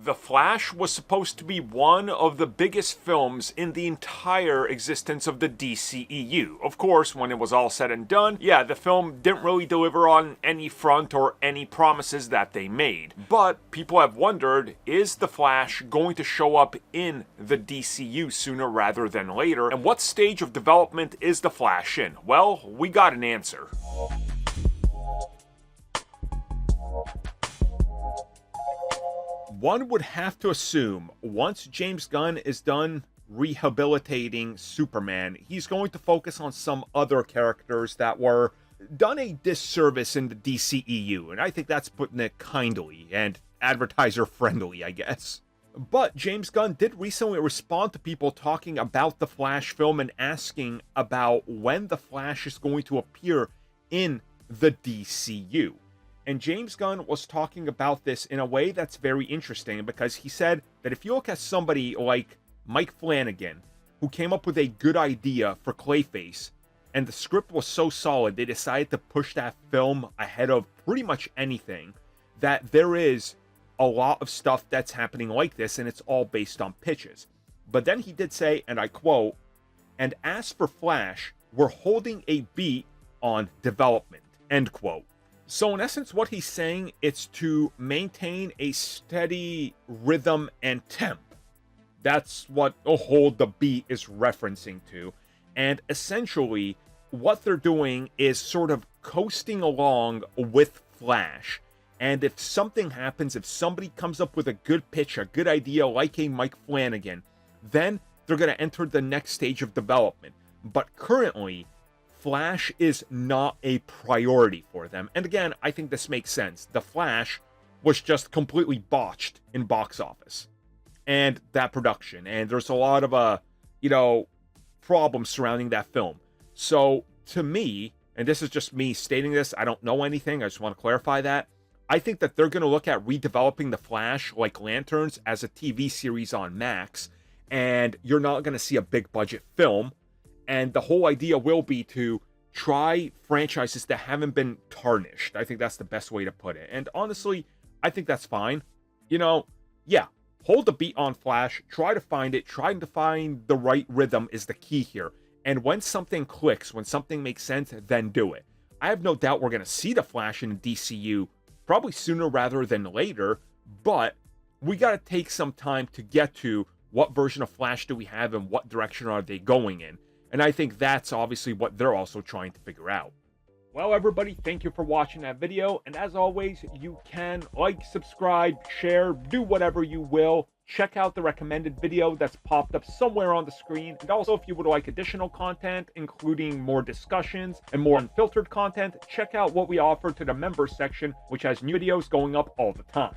The Flash was supposed to be one of the biggest films in the entire existence of the DCEU. Of course, when it was all said and done, yeah, the film didn't really deliver on any front or any promises that they made. But people have wondered, is The Flash going to show up in the DCU sooner rather than later? And what stage of development is The Flash in? Well, we got an answer. One would have to assume once James Gunn is done rehabilitating Superman, he's going to focus on some other characters that were done a disservice in the DCEU, and I think that's putting it kindly and advertiser friendly, I guess. But James Gunn did recently respond to people talking about the Flash film and asking about when the Flash is going to appear in the DCU. And James Gunn was talking about this in a way that's very interesting, because he said that if you look at somebody like Mike Flanagan, who came up with a good idea for Clayface, and the script was so solid they decided to push that film ahead of pretty much anything, that there is a lot of stuff that's happening like this, and it's all based on pitches. But then he did say, and I quote, "And as for Flash, we're holding a beat on development," end quote. So in essence, what he's saying, it's to maintain a steady rhythm and temp. That's what hold the beat is referencing to. And essentially, what they're doing is sort of coasting along with Flash. And if something happens, if somebody comes up with a good pitch, a good idea like a Mike Flanagan, then they're going to enter the next stage of development. But currently, Flash is not a priority for them. And again, I think this makes sense. The Flash was just completely botched in box office and that production. And there's a lot of, problems surrounding that film. So to me, and this is just me stating this, I don't know anything, I just want to clarify that. I think that they're going to look at redeveloping The Flash like Lanterns as a TV series on Max. And you're not going to see a big budget film. And the whole idea will be to try franchises that haven't been tarnished. I think that's the best way to put it. And honestly, I think that's fine. Hold the beat on Flash. Try to find it. Trying to find the right rhythm is the key here. And when something clicks, when something makes sense, then do it. I have no doubt we're going to see the Flash in the DCU probably sooner rather than later. But we got to take some time to get to what version of Flash do we have and what direction are they going in. And I think that's obviously what they're also trying to figure out. Well, everybody, thank you for watching that video. And as always, you can like, subscribe, share, do whatever you will. Check out the recommended video that's popped up somewhere on the screen. And also, if you would like additional content, including more discussions and more unfiltered content, check out what we offer to the members section, which has new videos going up all the time.